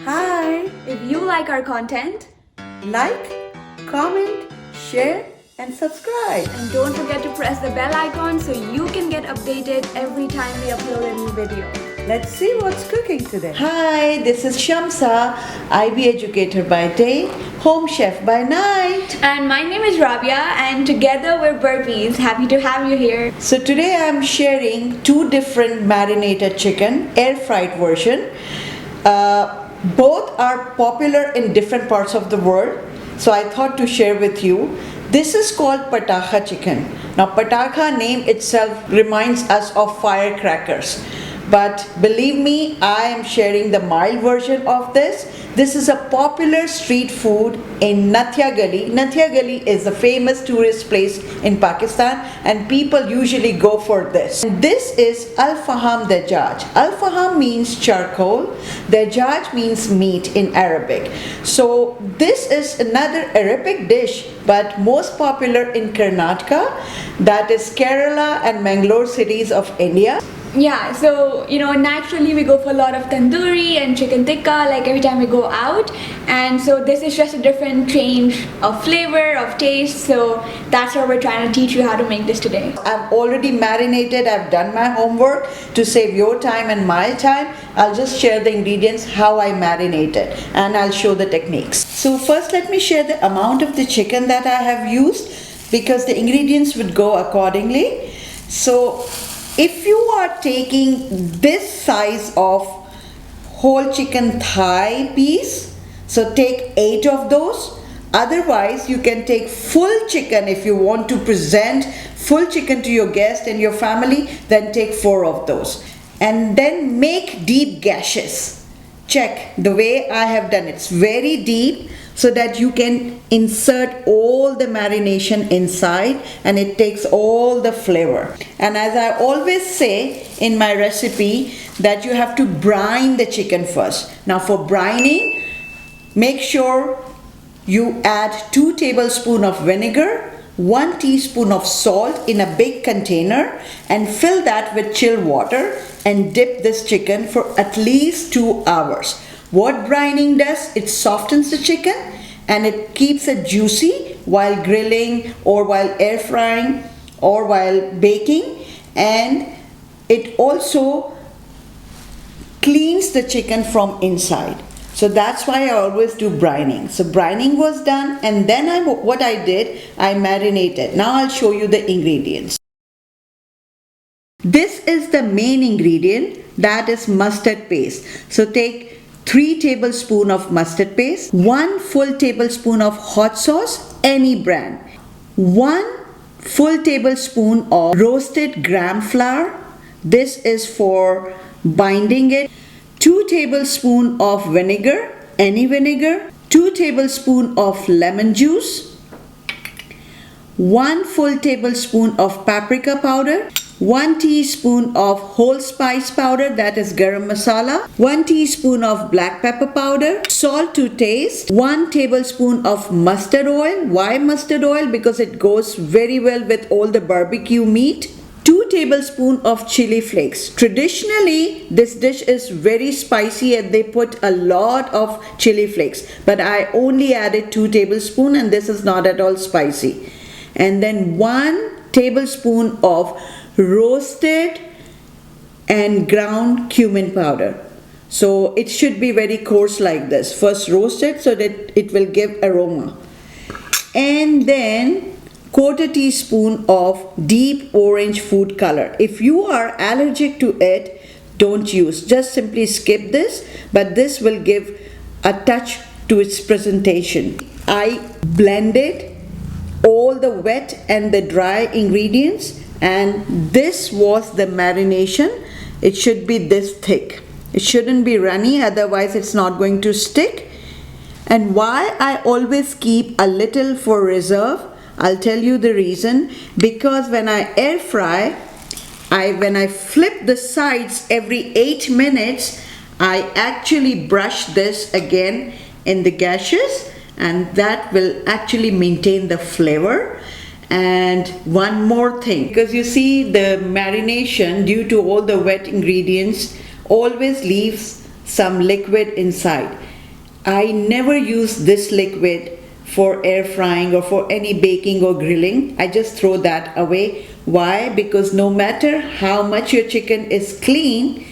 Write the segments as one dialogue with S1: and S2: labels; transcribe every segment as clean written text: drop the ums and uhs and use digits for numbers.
S1: Hi,
S2: If you like our content,
S1: like, comment, share, and subscribe.
S2: and don't forget to press the bell icon so you can get updated every time we upload a new video.
S1: Let's see what's cooking today. Hi, this is Shamsa, IB educator by day, home chef by night.
S2: And my name is Rabia, and together we're Burpees. Happy to have you here.
S1: So today I'm sharing two different marinated chicken, air fried version. Both are popular in different parts of the world. So I thought to share with you. This is called Patakha chicken. Now Patakha name itself reminds us of firecrackers. But believe me, I am sharing the mild version of this. This is a popular street food in Nathia Gali. Nathia Gali is a famous tourist place in Pakistan and people usually go for this. And this is Al-Faham Dajaj. Al-Faham means charcoal. Dajaj means meat in Arabic. So this is another Arabic dish but most popular in Karnataka, that is Kerala and Mangalore cities of India.
S2: Yeah, so naturally we go for a lot of tandoori and chicken tikka like every time we go out, and so this is just a different change of flavor, of taste. So that's what we're trying to teach you how to make this today.
S1: I've already marinated, I've done my homework to save your time and my time. I'll just share the ingredients, how I marinate it, and I'll show the techniques. So first let me share the amount of the chicken that I have used because the ingredients would go accordingly. So if you are taking this size of whole chicken thigh piece, so take 8 of those. Otherwise, you can take full chicken if you want to present full chicken to your guest and your family, then take 4 of those. And then make deep gashes. Check the way I have done it. It's very deep so that you can insert all the marination inside and it takes all the flavor. And as I always say in my recipe that you have to brine the chicken first. Now for brining, make sure you add 2 tablespoons of vinegar, 1 teaspoon of salt in a big container and fill that with chilled water and dip this chicken for at least 2 hours. What brining does, it softens the chicken and it keeps it juicy while grilling or while air frying or while baking, and it also cleans the chicken from inside. So that's why I always do brining. So brining was done and then what I did, I marinated. Now I'll show you the ingredients. This is the main ingredient, that is mustard paste. So take 3 tablespoons of mustard paste, 1 full tablespoon of hot sauce, any brand, 1 full tablespoon of roasted gram flour. This is for binding it. 2 tablespoons of vinegar, any vinegar, 2 tablespoons of lemon juice, 1 full tablespoon of paprika powder, 1 teaspoon of whole spice powder, that is garam masala, 1 teaspoon of black pepper powder, salt to taste, 1 tablespoon of mustard oil. Why mustard oil? Because it goes very well with all the barbecue meat. 2 tablespoons of chili flakes. Traditionally, this dish is very spicy and they put a lot of chili flakes. But I only added 2 tablespoons and this is not at all spicy. And then 1 tablespoon of roasted and ground cumin powder. So it should be very coarse like this. First roasted so that it will give aroma. And then 1/4 teaspoon of deep orange food color. If you are allergic to it, don't use. Just simply skip this, but this will give a touch to its presentation. I blended all the wet and the dry ingredients and this was the marination. It should be this thick. It shouldn't be runny, otherwise it's not going to stick. And why I always keep a little for reserve, I'll tell you the reason. Because when I air fry, when I flip the sides every 8 minutes, I actually brush this again in the gashes and that will actually maintain the flavor. And one more thing, because you see the marination due to all the wet ingredients always leaves some liquid inside. I never use this liquid for air frying or for any baking or grilling. I just throw that away. Why? Because no matter how much your chicken is clean,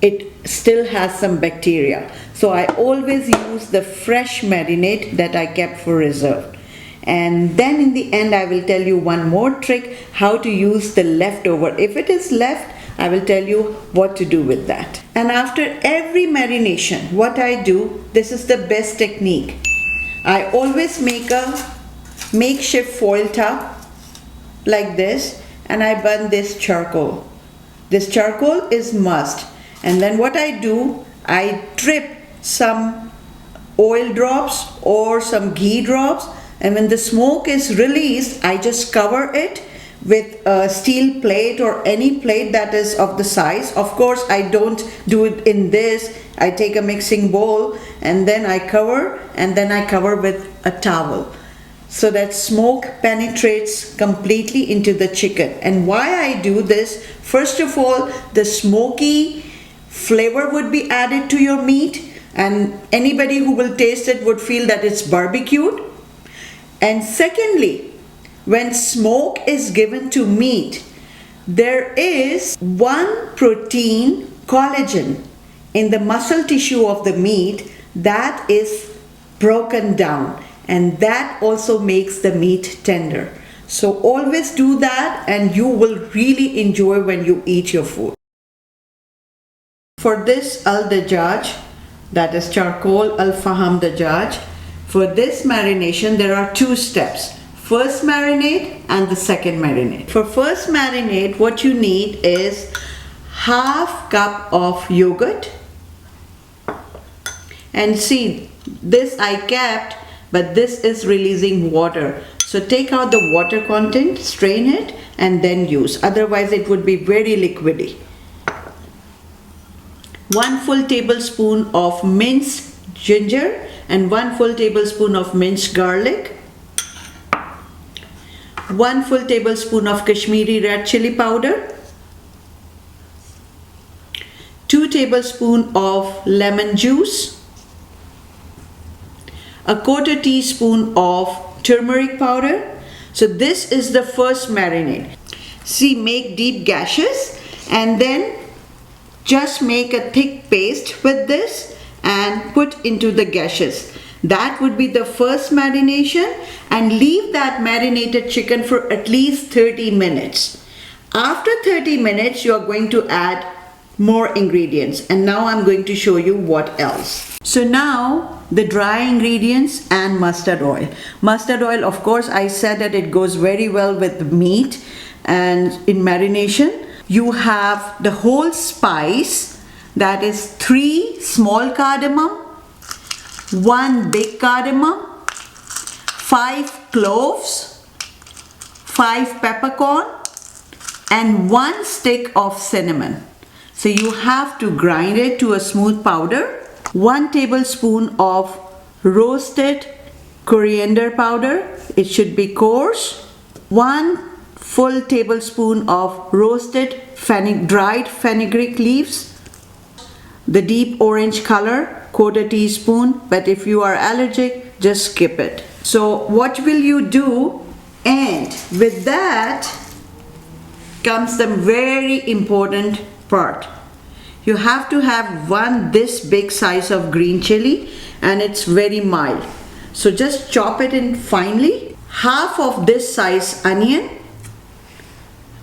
S1: it still has some bacteria. So I always use the fresh marinade that I kept for reserve. And then in the end, I will tell you one more trick how to use the leftover. If it is left, I will tell you what to do with that. And after every marination, what I do, this is the best technique. I always make a makeshift foil tub like this, and I burn this charcoal. This charcoal is must. And then what I do, I drip some oil drops or some ghee drops, and when the smoke is released, I just cover it with a steel plate or any plate that is of the size. Of course, I don't do it in this. I take a mixing bowl and then I cover, and then I cover with a towel so that smoke penetrates completely into the chicken. And why I do this, first of all, the smoky flavor would be added to your meat, and anybody who will taste it would feel that it's barbecued. And secondly, when smoke is given to meat, there is one protein, collagen, in the muscle tissue of the meat that is broken down, and that also makes the meat tender. So always do that and you will really enjoy when you eat your food. For this al-Dajjaj, that is charcoal al-Faham Dajjaj, for this marination there are two steps. First marinade and the second marinade. For first marinade, what you need is half cup of yogurt. And see, this I kept, but this is releasing water. So take out the water content, strain it, and then use. Otherwise it would be very liquidy. 1 full tablespoon of minced ginger and 1 full tablespoon of minced garlic. 1 full tablespoon of Kashmiri red chili powder. 2 tablespoons of lemon juice. A 1/4 teaspoon of turmeric powder. So this is the first marinade. See, make deep gashes and then just make a thick paste with this and put into the gashes. That would be the first marination, and leave that marinated chicken for at least 30 minutes. After 30 minutes, you are going to add more ingredients, and now I'm going to show you what else. So now the dry ingredients and mustard oil. Mustard oil, of course, I said that it goes very well with meat and in marination. You have the whole spice, that is 3 small cardamom, 1 big cardamom, 5 cloves, 5 peppercorn, and 1 stick of cinnamon. So you have to grind it to a smooth powder. 1 tablespoon of roasted coriander powder. It should be coarse. 1 full tablespoon of roasted dried fenugreek leaves. The deep orange color, 1/4 teaspoon, but if you are allergic, just skip it. So what will you do? And with that comes the very important part. You have to have 1 this big size of green chili, and it's very mild. So just chop it in finely. Half of this size onion,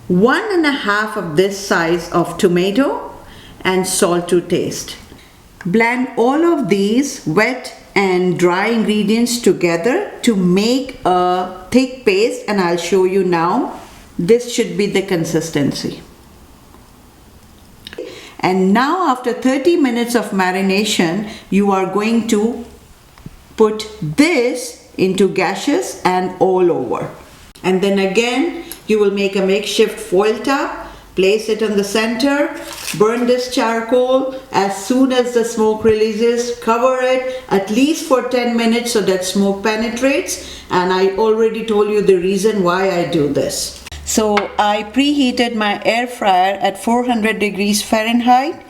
S1: 1 1/2 of this size of tomato, and salt to taste. Blend all of these wet and dry ingredients together to make a thick paste, and I'll show you now. This should be the consistency. And now after 30 minutes of marination, you are going to put this into gashes and all over. And then again, you will make a makeshift foil tub, place it in the center, burn this charcoal. As soon as the smoke releases, cover it at least for 10 minutes so that smoke penetrates. And I already told you the reason why I do this. So I preheated my air fryer at 400 degrees Fahrenheit,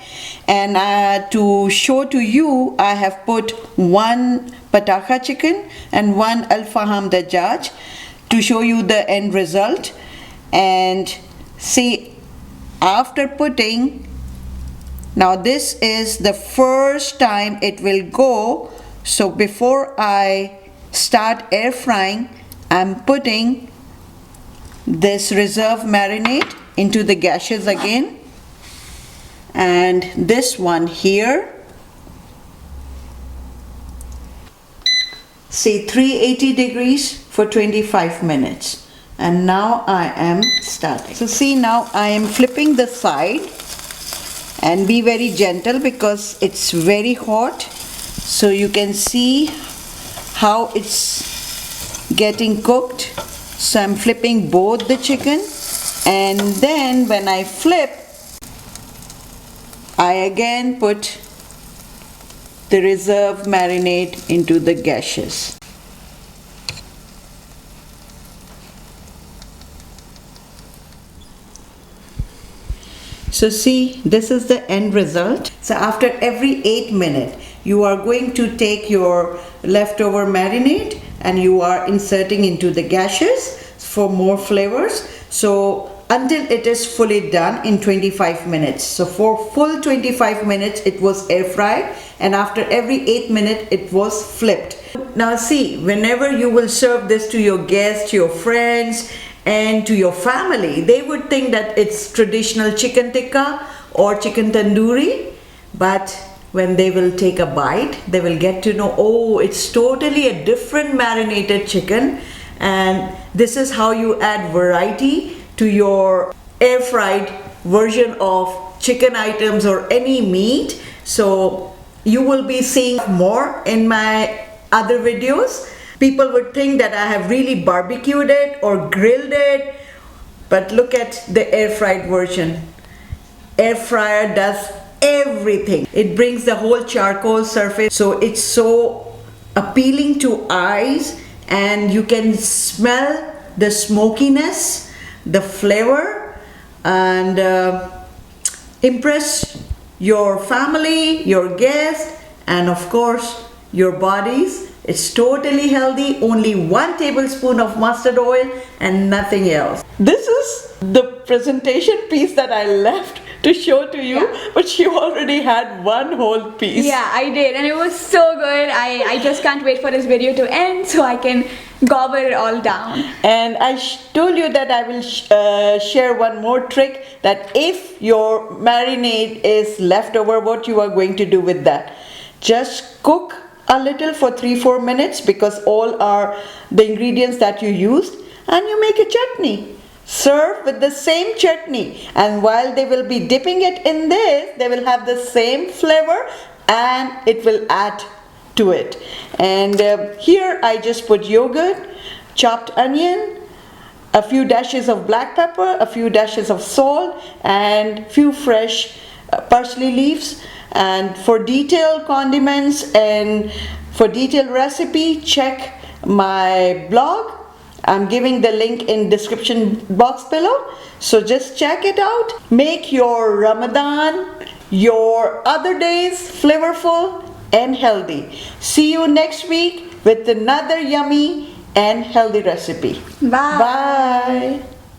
S1: And to show to you, I have put one patakha chicken and one al-faham dajjaj to show you the end result. And see, after putting, now this is the first time it will go. So before I start air frying, I'm putting this reserve marinade into the gashes again, and this one here, say 380 degrees for 25 minutes. And now I am starting. So see, now I am flipping the side, and be very gentle because it's very hot. So you can see how it's getting cooked. So I'm flipping both the chicken, and then when I flip, I again put the reserve marinade into the gashes. So see, this is the end result. So after every 8 minutes, you are going to take your leftover marinade and you are inserting into the gashes for more flavors. So until it is fully done in 25 minutes. So for full 25 minutes it was air fried, and after every 8 minutes it was flipped. Now see, whenever you will serve this to your guests, your friends and to your family, they would think that it's traditional chicken tikka or chicken tandoori, but when they will take a bite, they will get to know, oh, it's totally a different marinated chicken. And this is how you add variety to your air fried version of chicken items or any meat. So you will be seeing more in my other videos. People would think that I have really barbecued it or grilled it, but look at the air fried version. Air fryer does everything. It brings the whole charcoal surface, so it's so appealing to eyes, and you can smell the smokiness, the flavor, and impress your family, your guests, and of course your bodies. It's totally healthy, only 1 tablespoon of mustard oil and nothing else. This is the presentation piece that I left to show to you, but you already had one whole piece.
S2: Yeah, I did, and it was so good. I just can't wait for this video to end so I can gobble it all down.
S1: And I told you that I will share one more trick, that if your marinade is left over, what you are going to do with that. Just cook a little for 3-4 minutes, because all are the ingredients that you used, and you make a chutney. Serve with the same chutney, and while they will be dipping it in this, they will have the same flavor and it will add to it. And here I just put yogurt, chopped onion, a few dashes of black pepper, a few dashes of salt, and few fresh parsley leaves. And for detailed condiments and for detailed recipe, check my blog. I'm giving the link in description box below, so just check it out. Make your Ramadan, your other days flavorful and healthy. See you next week with another yummy and healthy recipe.
S2: Bye.
S1: Bye.